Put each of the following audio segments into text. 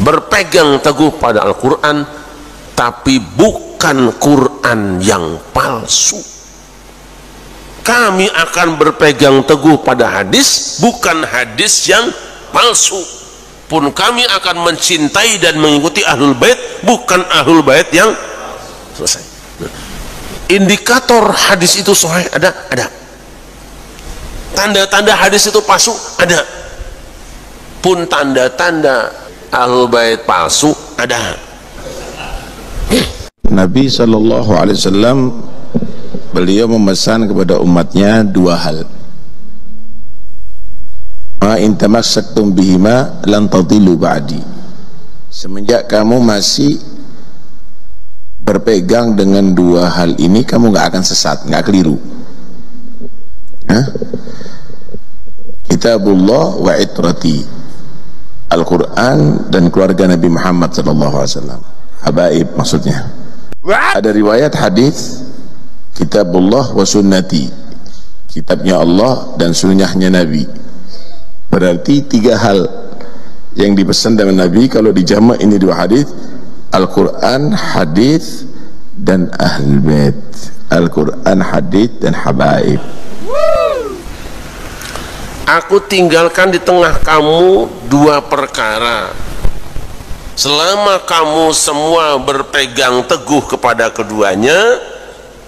berpegang teguh pada Al-Quran, tapi bukan Quran yang palsu. Kami akan berpegang teguh pada hadis, bukan hadis yang palsu. Pun kami akan mencintai dan mengikuti Ahlul Bait, bukan Ahlul Bait yang selesai. Indikator hadis itu sahih ada. Tanda-tanda hadis itu palsu ada. Pun tanda-tanda Ahlul Bait palsu ada. Nabi SAW beliau memesan kepada umatnya dua hal. Ma in tamassaktum bihima lan tadillu ba'di. Semenjak kamu masih berpegang dengan dua hal ini, kamu nggak akan sesat, nggak keliru. Kitabullah wa itrati, Al-Quran dan keluarga Nabi Muhammad SAW. Habaib maksudnya. Ada riwayat hadis Kitabullah wa sunnati, kitabnya Allah dan sunnahnya Nabi. Berarti tiga hal yang dipesan dengan Nabi. Kalau dijamak ini dua hadis, Al-Quran, hadis, dan Ahlul Bait. Al-Quran, hadis, dan habaib. Aku tinggalkan di tengah kamu dua perkara. Selama kamu semua berpegang teguh kepada keduanya,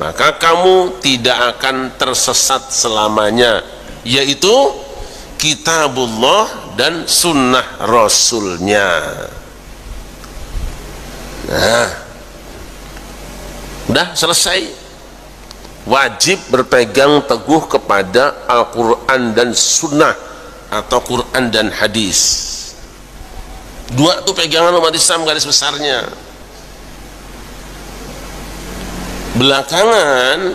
maka kamu tidak akan tersesat selamanya, yaitu Kitabullah dan sunnah Rasulnya. Nah, udah selesai. Wajib berpegang teguh kepada Al-Quran dan sunnah, atau Quran dan hadis. Dua itu pegangan umat Islam garis besarnya. Belakangan,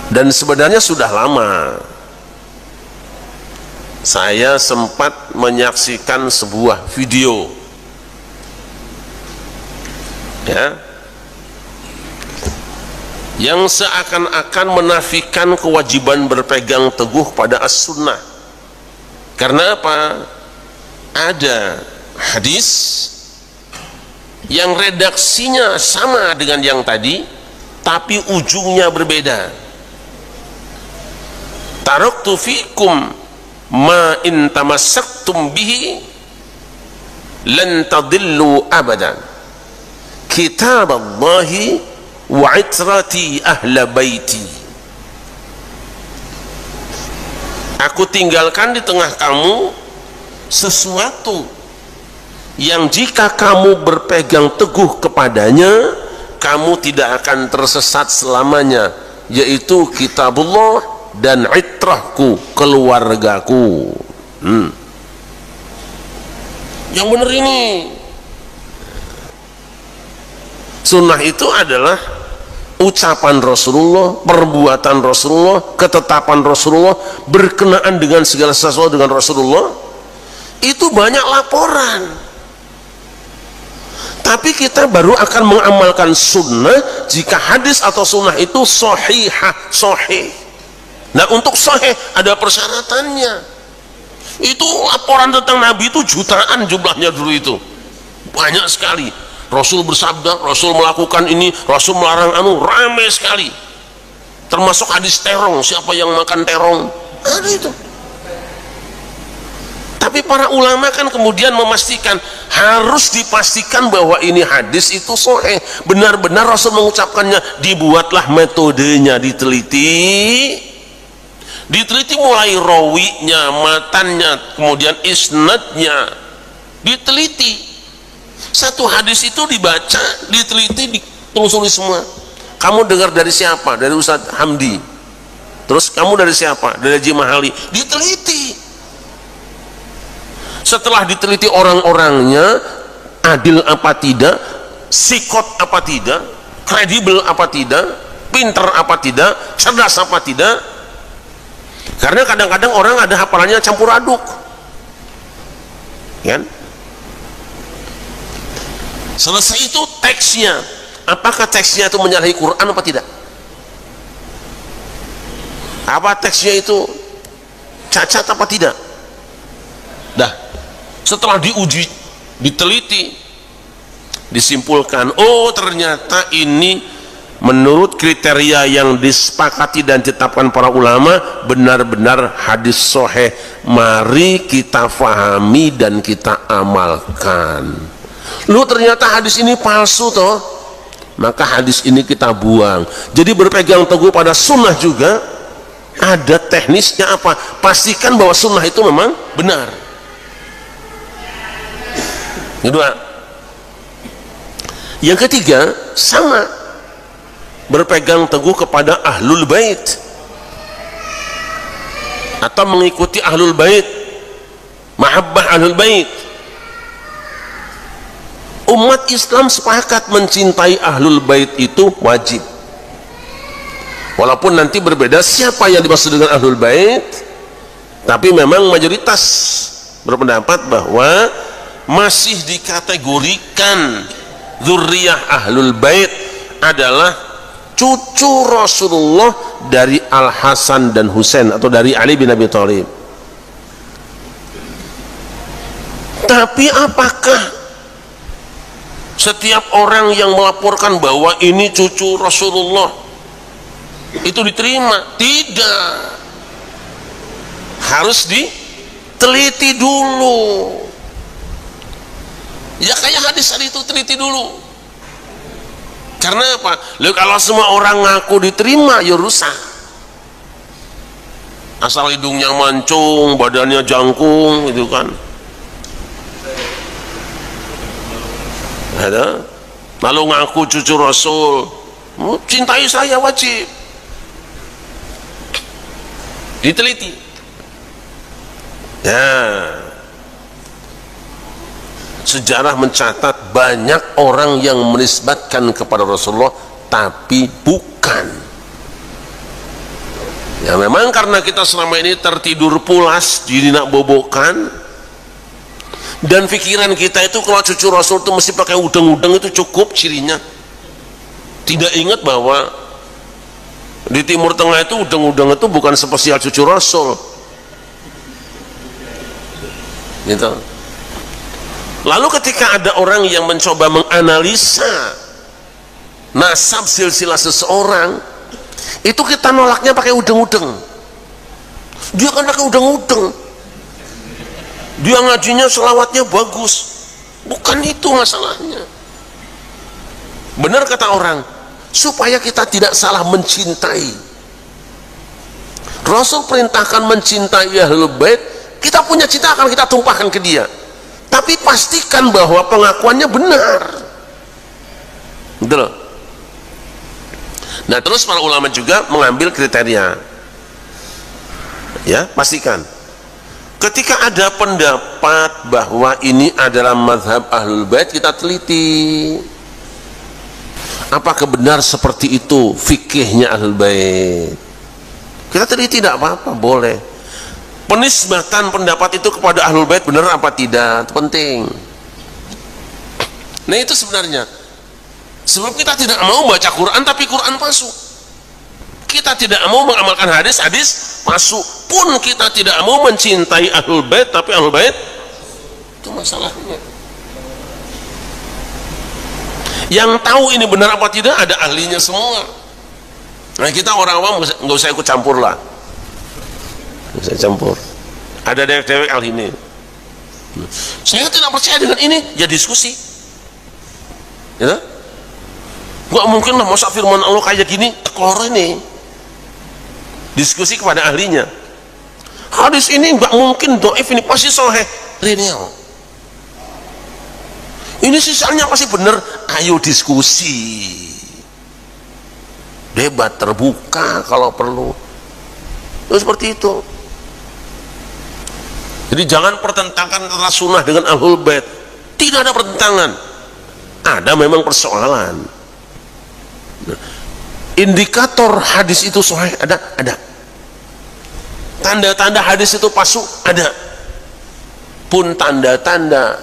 dan sebenarnya sudah lama, saya sempat menyaksikan sebuah video, yang seakan-akan menafikan kewajiban berpegang teguh pada as-sunnah. Karena apa? Ada hadis yang redaksinya sama dengan yang tadi, tapi ujungnya berbeda. Taraktu fikum ma in tamassaktum bihi lan tadillu abadan, kitaballahi wa itrati ahla baiti. Aku tinggalkan di tengah kamu sesuatu yang jika kamu berpegang teguh kepadanya, kamu tidak akan tersesat selamanya, yaitu Kitabullah dan itrahku, keluargaku. Yang benar ini. Sunnah itu adalah ucapan Rasulullah, perbuatan Rasulullah, ketetapan Rasulullah, berkenaan dengan segala sesuatu dengan Rasulullah. Itu banyak laporan, tapi kita baru akan mengamalkan sunnah jika hadis atau sunnah itu sahihah, sahih. Nah, untuk sahih ada persyaratannya. Itu laporan tentang Nabi itu jutaan jumlahnya dulu itu, banyak sekali. Rasul bersabda, Rasul melakukan ini, Rasul melarang anu, ramai sekali. Termasuk hadis terong, siapa yang makan terong, ada itu. Tapi para ulama kan kemudian memastikan, harus dipastikan bahwa ini hadis itu sahih, benar-benar Rasul mengucapkannya. Dibuatlah metodenya, diteliti mulai rawinya, matannya, kemudian isnadnya, diteliti. Satu hadis itu dibaca, diteliti, ditelusuri semua. Kamu dengar dari siapa? Dari Ustadz Hamdi. Terus kamu dari siapa? Dari Haji Mahali. Diteliti. Setelah diteliti orang-orangnya, adil apa tidak, sikot apa tidak, kredibel apa tidak, pinter apa tidak, cerdas apa tidak. Karena kadang-kadang orang ada hafalannya campur aduk, kan? Selesai itu teksnya, apakah teksnya itu menyalahi Quran apa tidak? Apa teksnya itu cacat apa tidak? Dah, Setelah diuji, diteliti, disimpulkan, oh ternyata ini menurut kriteria yang disepakati dan ditetapkan para ulama benar-benar hadis sahih. Mari kita fahami dan kita amalkan. Lu ternyata hadis ini palsu toh, maka hadis ini kita buang. Jadi berpegang teguh pada sunnah juga ada teknisnya apa? Pastikan bahwa sunnah itu memang benar. Kedua, yang ketiga sama, berpegang teguh kepada ahlul bait atau mengikuti ahlul bait, mahabbah ahlul bait. Umat Islam sepakat mencintai ahlul bait itu wajib, walaupun nanti berbeda siapa yang dimaksud dengan ahlul bait, tapi memang mayoritas berpendapat bahwa masih dikategorikan dzurriyyah ahlul bait adalah cucu Rasulullah dari Al Hasan dan Husain atau dari Ali bin Abi Thalib. Tapi apakah setiap orang yang melaporkan bahwa ini cucu Rasulullah itu diterima? Tidak, harus diteliti dulu. Ya kayak hadis tadi itu, teliti dulu. Karena apa? Lalu kalau semua orang ngaku diterima, ya rusak. Asal hidungnya mancung, badannya jangkung, gitu kan. Ada. Lalu ngaku cucu Rasul, cintai saya wajib. Diteliti. Ya. Sejarah mencatat banyak orang yang menisbatkan kepada Rasulullah tapi bukan. Ya memang karena kita selama ini tertidur pulas dinak bobokan, dan pikiran kita itu kalau cucu Rasul itu mesti pakai udang-udang itu cukup cirinya. Tidak ingat bahwa di Timur Tengah itu udang-udang itu bukan spesial cucu Rasul. Gitu. Lalu ketika ada orang yang mencoba menganalisa nasab silsilah seseorang, itu kita nolaknya pakai udeng-udeng. Dia kan pakai udeng-udeng, dia ngajinya selawatnya bagus, bukan itu masalahnya. Benar kata orang, supaya kita tidak salah mencintai, Rasul perintahkan mencintai ahlul bait. Kita punya cinta akan kita tumpahkan ke dia, tapi pastikan bahwa pengakuannya benar. Betul. Nah terus para ulama juga mengambil kriteria, ya pastikan ketika ada pendapat bahwa ini adalah mazhab ahlul bait, kita teliti apakah benar seperti itu fikihnya ahlul bait. Kita teliti, tidak apa-apa, boleh. Penisbatan pendapat itu kepada ahlul bait benar apa tidak, itu penting. Nah itu sebenarnya sebab kita tidak mau baca Quran tapi Quran palsu, kita tidak mau mengamalkan hadis, hadis palsu, pun kita tidak mau mencintai ahlul bait tapi ahlul bait, itu masalahnya. Yang tahu ini benar apa tidak ada ahlinya semua. Nah kita orang awam nggak usah ikut campur lah. Saya campur, ada dewek-dewek ahli ini, saya tidak percaya dengan ini, ya diskusi, ya nggak mungkin lah masa firman Allah kayak gini tekor ini, diskusi kepada ahlinya. Hadis ini nggak mungkin dhaif, ini pasti sahih, ini sisanya pasti benar. Ayo diskusi, debat terbuka kalau perlu, itu seperti itu. Jadi jangan pertentangkan antara sunnah dengan ahlul bait. Tidak ada pertentangan, ada memang persoalan. Indikator hadis itu sahih ada. Tanda-tanda hadis itu palsu ada. Pun tanda-tanda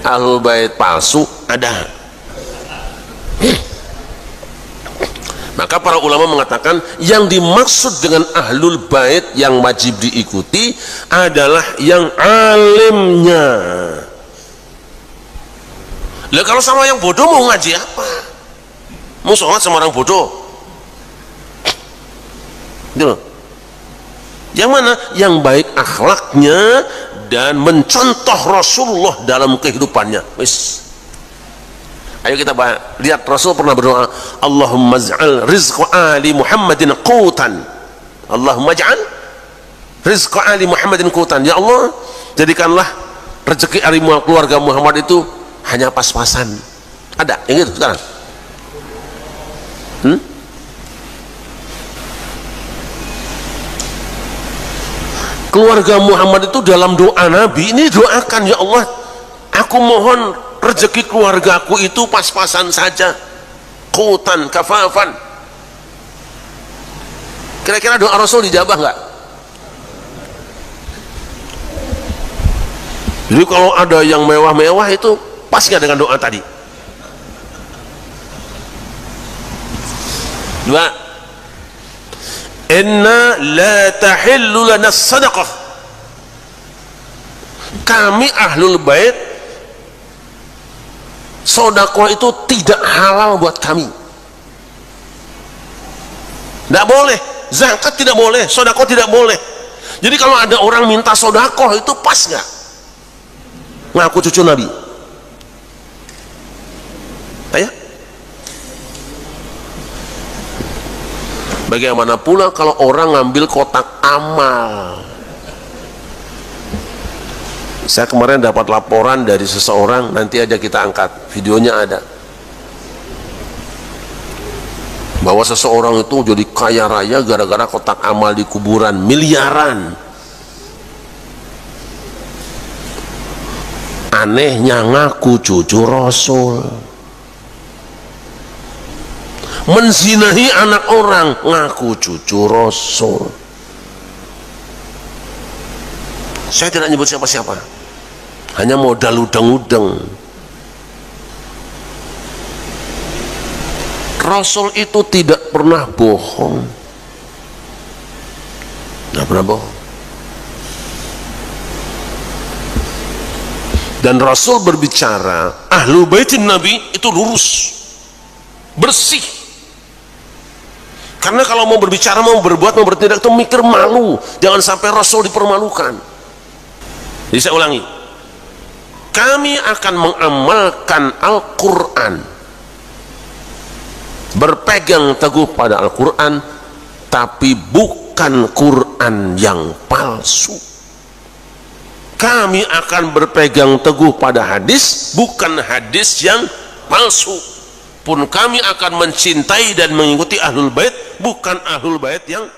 ahlul bait palsu ada. Maka para ulama mengatakan yang dimaksud dengan ahlul bait yang wajib diikuti adalah yang alimnya. Lah kalau sama yang bodoh mau ngaji apa? Mau sholat sama orang bodoh? Gitu. Yang mana? Yang baik akhlaknya dan mencontoh Rasulullah dalam kehidupannya. Wis. Ayo kita lihat Rasul pernah berdoa, Allahumma ij'al rizqa ali Muhammadin qutan. Allahumma ij'al rizqa ali Muhammadin qutan. Ya Allah, jadikanlah rezeki ali keluarga Muhammad itu hanya pas-pasan. Ada yang gitu sekarang? Keluarga Muhammad itu dalam doa Nabi ini doakan, ya Allah, aku mohon rezeki keluargaku itu pas-pasan saja, qutan kafafan. Kira-kira doa Rasul dijabah nggak? Jadi kalau ada yang mewah-mewah itu pas nggak dengan doa tadi? Dua, inna la tahillu lana sadaqah. Kami ahlul bait, sedekah itu tidak halal buat kami. Tidak boleh, zakat tidak boleh, sedekah tidak boleh. Jadi kalau ada orang minta sedekah itu pas nggak? Ngaku cucu Nabi. Ayo. Bagaimana pula kalau orang ngambil kotak amal? Saya kemarin dapat laporan dari seseorang, nanti aja kita angkat, videonya ada, bahwa seseorang itu jadi kaya raya gara-gara kotak amal di kuburan, miliaran. Anehnya ngaku cucu Rasul, menzinahi anak orang, ngaku cucu Rasul. Saya tidak nyebut siapa-siapa, hanya modal udeng-udeng. Rasul itu tidak pernah bohong, tidak pernah bohong. Dan Rasul berbicara, ahlu baitin Nabi itu lurus, bersih. Karena kalau mau berbicara, mau berbuat, mau bertindak itu mikir malu, jangan sampai Rasul dipermalukan. Jadi saya ulangi, kami akan mengamalkan Al-Quran, berpegang teguh pada Al-Quran, tapi bukan Quran yang palsu. Kami akan berpegang teguh pada hadis, bukan hadis yang palsu. Pun kami akan mencintai dan mengikuti ahlul bait, bukan ahlul bait yang